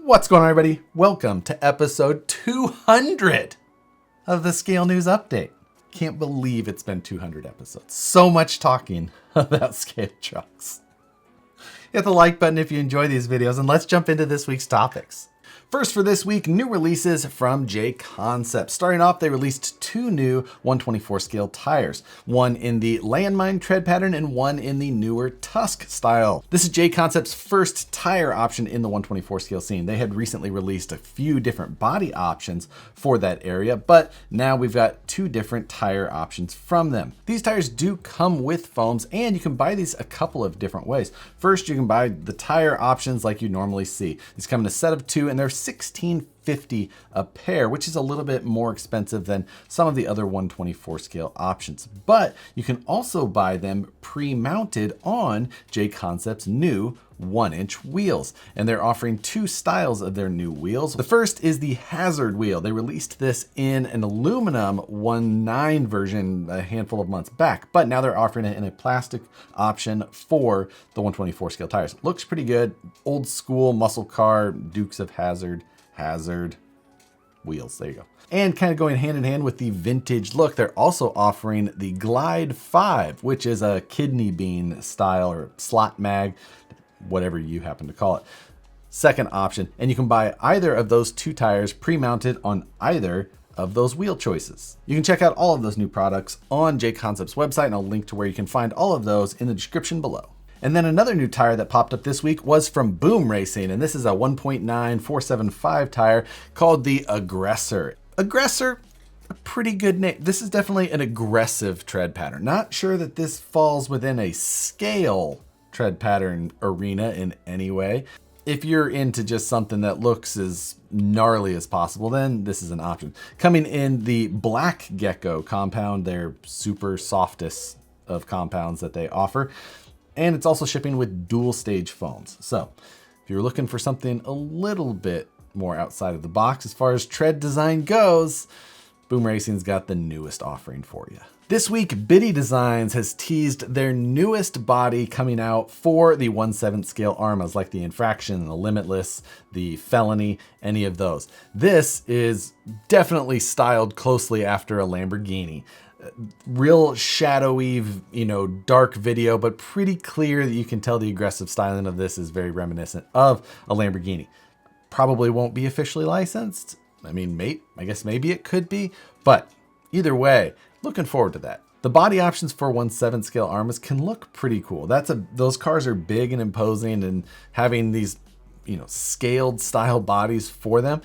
What's going on, everybody? Welcome to episode 200 of the Scale News Update. Can't believe it's been 200 episodes. So much talking about scale trucks. Hit the like button if you enjoy these videos, and let's jump into this week's topics. First for this week, new releases from J Concepts. Starting off, they released two new 124 scale tires, one in the landmine tread pattern and one in the newer Tusk style. This is J Concepts' first tire option in the 124 scale scene. They had recently released a few different body options for that area, but now we've got two different tire options from them. These tires do come with foams, and you can buy these a couple of different ways. First, you can buy the tire options like you normally see. These come in a set of two, and they're $16.50 a pair, which is a little bit more expensive than some of the other 124 scale options. But you can also buy them pre-mounted on J Concepts' new 1-inch wheels, and they're offering two styles of their new wheels. The first is the Hazard wheel. They released this in an aluminum 1.9 version a handful of months back, but now they're offering it in a plastic option for the 124 scale tires. Looks pretty good. Old school muscle car Dukes of Hazzard wheels. There you go. And kind of going hand in hand with the vintage look, they're also offering the Glide 5, which is a kidney bean style or slot mag, whatever you happen to call it. Second option, and you can buy either of those two tires pre-mounted on either of those wheel choices. You can check out all of those new products on J Concepts' website, and I'll link to where you can find all of those in the description below. And then another new tire that popped up this week was from Boom Racing, and this is a 1.9 475 tire called the Aggressor. Aggressor, a pretty good name. This is definitely an aggressive tread pattern. Not sure that this falls within a scale tread pattern arena in any way. If you're into just something that looks as gnarly as possible, then this is an option. Coming in the Black Gecko compound, their super softest of compounds that they offer. And it's also shipping with dual stage foams. So if you're looking for something a little bit more outside of the box as far as tread design goes, Boom Racing's got the newest offering for you. This week, Biddy Designs has teased their newest body coming out for the 1/7 scale ARMAs, like the Infraction, the Limitless, the Felony, any of those. This is definitely styled closely after a Lamborghini. Real shadowy, dark video, but pretty clear that you can tell the aggressive styling of this is very reminiscent of a Lamborghini. Probably won't be officially licensed. I mean, I guess maybe it could be, but either way, looking forward to that. The body options for 1/7 scale ARMAs can look pretty cool. Those cars are big and imposing, and having these, scaled style bodies for them,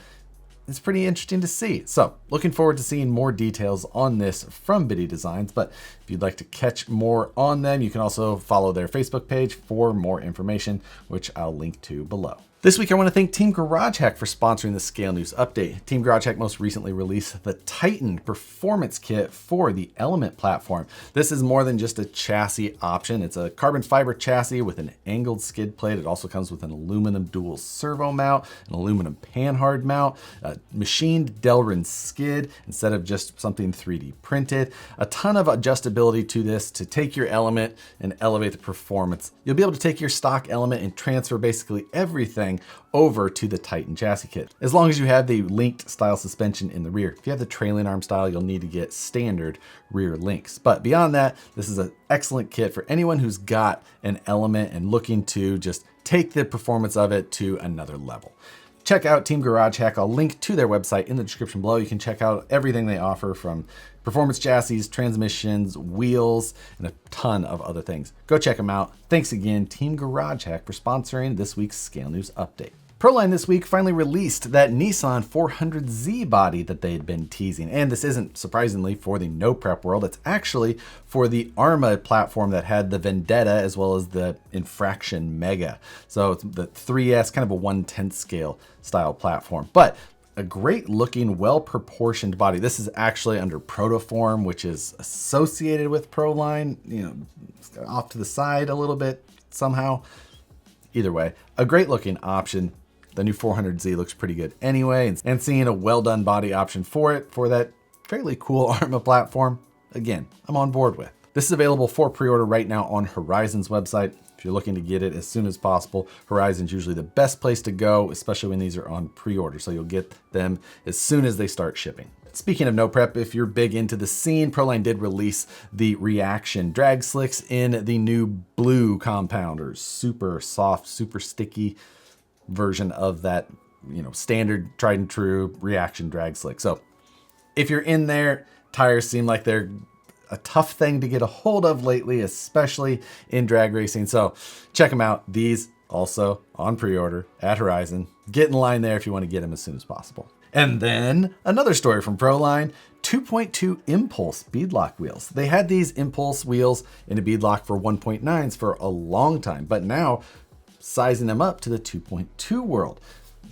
it's pretty interesting to see. So looking forward to seeing more details on this from Biddy Designs. But if you'd like to catch more on them, you can also follow their Facebook page for more information, which I'll link to below. This week, I want to thank Team Garage Hack for sponsoring the Scale News Update. Team Garage Hack most recently released the Titan Performance Kit for the Element platform. This is more than just a chassis option. It's a carbon fiber chassis with an angled skid plate. It also comes with an aluminum dual servo mount, an aluminum panhard mount, a machined Delrin skid instead of just something 3D printed. A ton of adjustability to this to take your Element and elevate the performance. You'll be able to take your stock Element and transfer basically everything over to the Titan chassis kit, as long as you have the linked style suspension in the rear. If you have the trailing arm style, you'll need to get standard rear links. But beyond that, this is an excellent kit for anyone who's got an Element and looking to just take the performance of it to another level. Check out Team Garage Hack. I'll link to their website in the description below. You can check out everything they offer, from performance chassis, transmissions, wheels, and a ton of other things. Go check them out. Thanks again, Team Garage Hack, for sponsoring this week's Scale News Update. Proline this week finally released that Nissan 400Z body that they had been teasing. And this isn't surprisingly for the no prep world. It's actually for the ARMA platform that had the Vendetta as well as the Infraction Mega. So it's the 3S, kind of a 1/10 scale style platform. But a great looking, well-proportioned body. This is actually under Protoform, which is associated with Proline, off to the side a little bit somehow. Either way, a great looking option. The new 400Z looks pretty good anyway, and seeing a well done body option for it, for that fairly cool ARMA platform, again, I'm on board with. This is available for pre-order right now on Horizon's website. If you're looking to get it as soon as possible, Horizon's usually the best place to go, especially when these are on pre-order. So you'll get them as soon as they start shipping. Speaking of no prep, if you're big into the scene, Proline did release the Reaction drag slicks in the new blue compound, or super soft, super sticky version of that, standard tried and true Reaction drag slick. So if you're in there, tires seem like they're a tough thing to get a hold of lately, especially in drag racing. So check them out. These also on pre-order at Horizon. Get in line there if you want to get them as soon as possible. And then another story from Proline, 2.2 Impulse beadlock wheels. They had these Impulse wheels in a beadlock for 1.9s for a long time, but now sizing them up to the 2.2 world.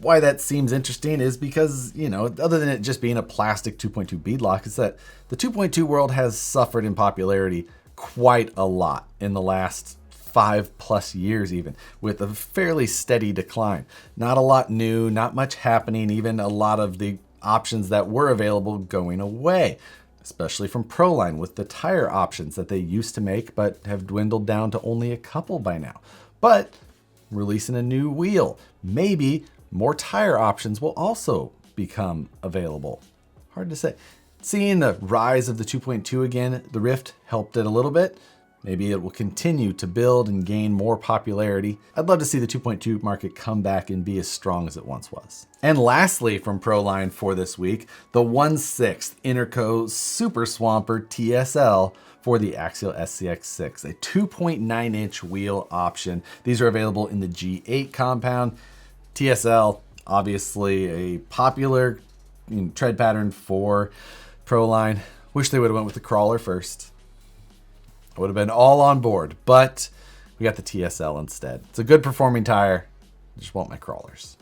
Why that seems interesting is because, other than it just being a plastic 2.2 beadlock, is that the 2.2 world has suffered in popularity quite a lot in the last 5+ years, even with a fairly steady decline. Not a lot new, not much happening, even a lot of the options that were available going away, especially from Proline with the tire options that they used to make, but have dwindled down to only a couple by now. But releasing a new wheel, maybe more tire options will also become available. Hard to say. Seeing the rise of the 2.2 again, the Rift helped it a little bit. Maybe it will continue to build and gain more popularity. I'd love to see the 2.2 market come back and be as strong as it once was. And lastly from Proline for this week, the 1/6 Interco Super Swamper TSL for the Axial SCX6, a 2.9-inch wheel option. These are available in the G8 compound. TSL, obviously a popular tread pattern for Proline. Wish they would have went with the crawler first. I would have been all on board, but we got the TSL instead. It's a good performing tire. I just want my crawlers.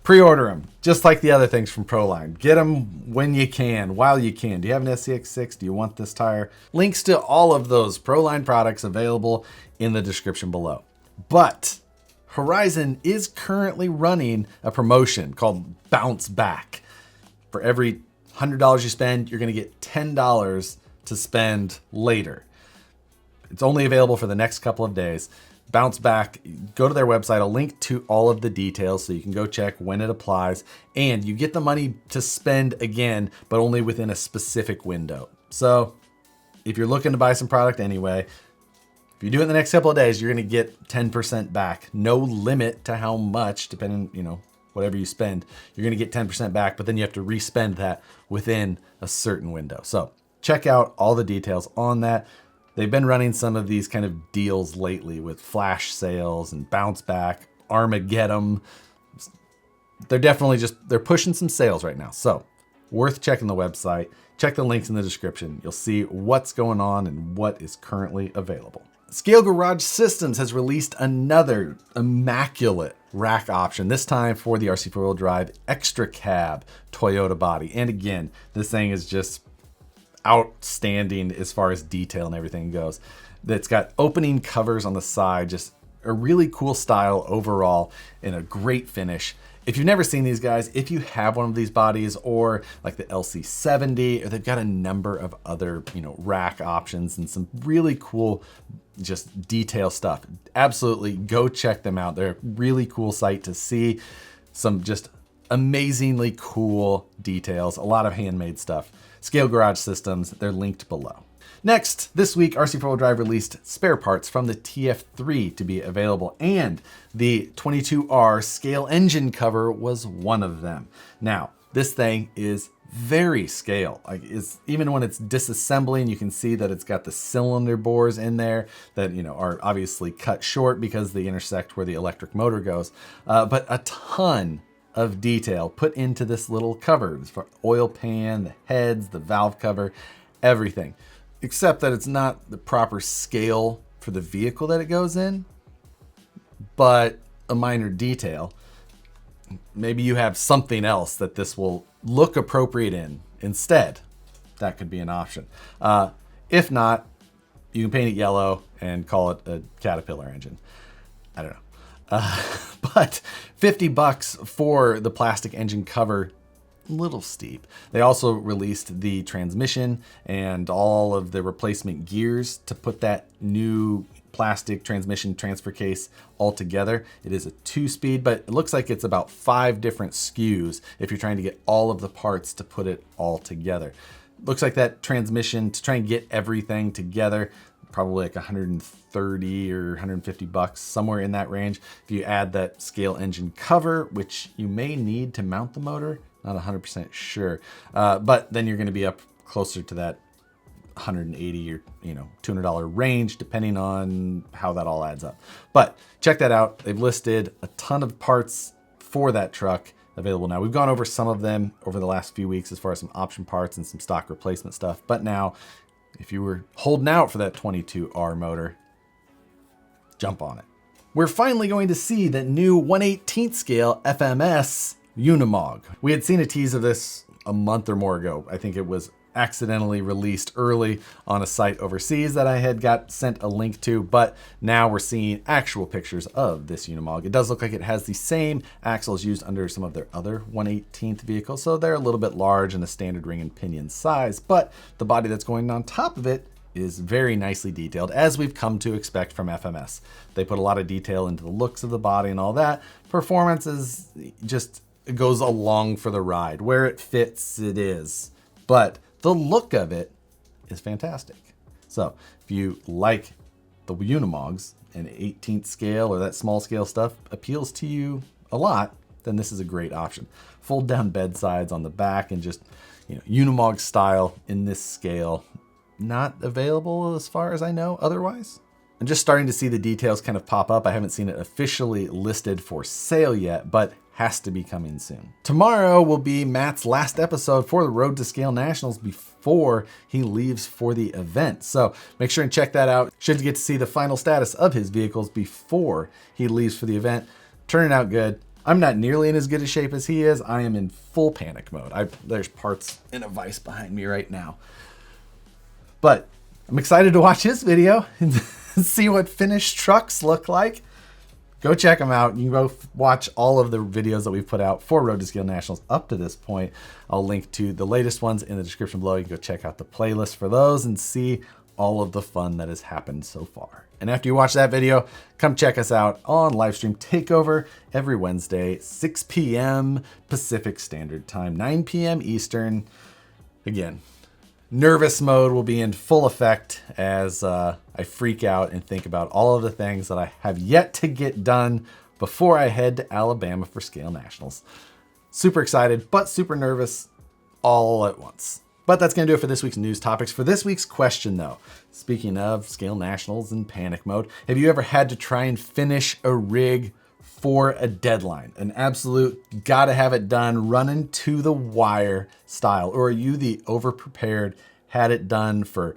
Pre-order them, just like the other things from Proline. Get them when you can, while you can. Do you have an SCX6? Do you want this tire? Links to all of those Proline products available in the description below. But Horizon is currently running a promotion called Bounce Back. For every $100 you spend, you're going to get $10 to spend later. It's only available for the next couple of days. Bounce Back, go to their website. I'll link to all of the details so you can go check when it applies. And you get the money to spend again, but only within a specific window. So if you're looking to buy some product anyway, if you do it in the next couple of days, you're going to get 10% back. No limit to how much, depending, whatever you spend, you're going to get 10% back, but then you have to respend that within a certain window. So check out all the details on that. They've been running some of these kind of deals lately with flash sales and Bounce Back, Armageddon. They're definitely they're pushing some sales right now. So worth checking the website. Check the links in the description. You'll see what's going on and what is currently available. Scale Garage Systems has released another immaculate rack option, this time for the RC4 Drive Extra Cab Toyota body. And again, this thing is just outstanding as far as detail and everything goes. It's got opening covers on the side, just a really cool style overall and a great finish. If you've never seen these guys, if you have one of these bodies or like the LC70, or they've got a number of other, rack options and some really cool just detail stuff, absolutely go check them out. They're a really cool site to see some just amazingly cool details, a lot of handmade stuff. Scale Garage Systems, they're linked below. Next, this week, RC4 Drive released spare parts from the TF3 to be available, and the 22R scale engine cover was one of them. Now, this thing is very scale. Even when it's disassembling, you can see that it's got the cylinder bores in there that are obviously cut short because they intersect where the electric motor goes. But a ton of detail put into this little cover for oil pan, the heads, the valve cover, everything. Except that it's not the proper scale for the vehicle that it goes in, but a minor detail. Maybe you have something else that this will look appropriate in instead. That could be an option. If not, you can paint it yellow and call it a Caterpillar engine. I don't know. But $50 for the plastic engine cover little steep. They also released the transmission and all of the replacement gears to put that new plastic transmission transfer case all together. It is a 2-speed, but it looks like it's about 5 different SKUs if you're trying to get all of the parts to put it all together. Looks like that transmission, to try and get everything together, probably like 130 or 150 bucks, somewhere in that range. If you add that scale engine cover, which you may need to mount the motor, not 100% sure, but then you're going to be up closer to that 180 or $200 range, depending on how that all adds up. But check that out. They've listed a ton of parts for that truck available now. We've gone over some of them over the last few weeks as far as some option parts and some stock replacement stuff. But now, if you were holding out for that 22R motor, jump on it. We're finally going to see the new 1/18 scale FMS Unimog. We had seen a tease of this a month or more ago. I think it was accidentally released early on a site overseas that I had got sent a link to, but now we're seeing actual pictures of this Unimog. It does look like it has the same axles used under some of their other 1/18 vehicles, so they're a little bit large in the standard ring and pinion size, but the body that's going on top of it is very nicely detailed, as we've come to expect from FMS. They put a lot of detail into the looks of the body and all that. Performance is just, it goes along for the ride. Where it fits, it is. But the look of it is fantastic. So if you like the Unimogs and 18th scale or that small scale stuff appeals to you a lot, then this is a great option. Fold down bed sides on the back and just, Unimog style in this scale. Not available as far as I know otherwise. I'm just starting to see the details kind of pop up. I haven't seen it officially listed for sale yet, but has to be coming soon. Tomorrow will be Matt's last episode for the Road to Scale Nationals before he leaves for the event. So make sure and check that out. Should get to see the final status of his vehicles before he leaves for the event. Turning out good. I'm not nearly in as good a shape as he is. I am in full panic mode. There's parts in a vise behind me right now. But I'm excited to watch his video and see what finished trucks look like. Go check them out. You can go watch all of the videos that we've put out for Road to Scale Nationals up to this point. I'll link to the latest ones in the description below. You can go check out the playlist for those and see all of the fun that has happened so far. And after you watch that video, come check us out on Livestream Takeover every Wednesday, 6 p.m. Pacific Standard Time, 9 p.m. Eastern. Again, nervous mode will be in full effect as I freak out and think about all of the things that I have yet to get done before I head to Alabama for Scale Nationals. Super excited, but super nervous all at once. But that's going to do it for this week's news topics. For this week's question, though, speaking of Scale Nationals and panic mode, have you ever had to try and finish a rig for a deadline? An absolute gotta have it done, running to the wire style? Or are you the over-prepared, had it done for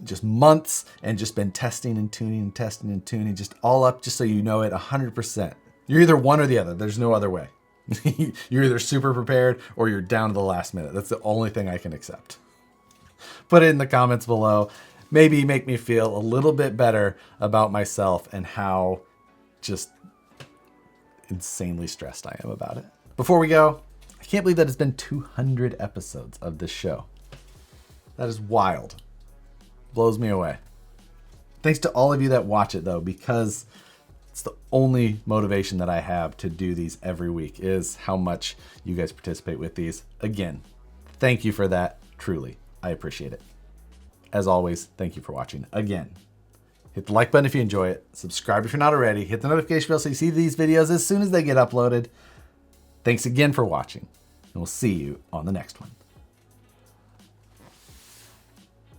just months and just been testing and tuning and testing and tuning, just all up just so you know it 100%? You're either one or the other. There's no other way. You're either super prepared or you're down to the last minute. That's the only thing I can accept. Put it in the comments below. Maybe make me feel a little bit better about myself and how just insanely stressed I am about it. Before we go, I can't believe that it's been 200 episodes of this show. That is wild. Blows me away. Thanks to all of you that watch it, though, because it's the only motivation that I have to do these every week is how much you guys participate with these. Again, thank you for that. Truly, I appreciate it. As always, thank you for watching. Again, hit the like button if you enjoy it. Subscribe if you're not already. Hit the notification bell so you see these videos as soon as they get uploaded. Thanks again for watching, and we'll see you on the next one.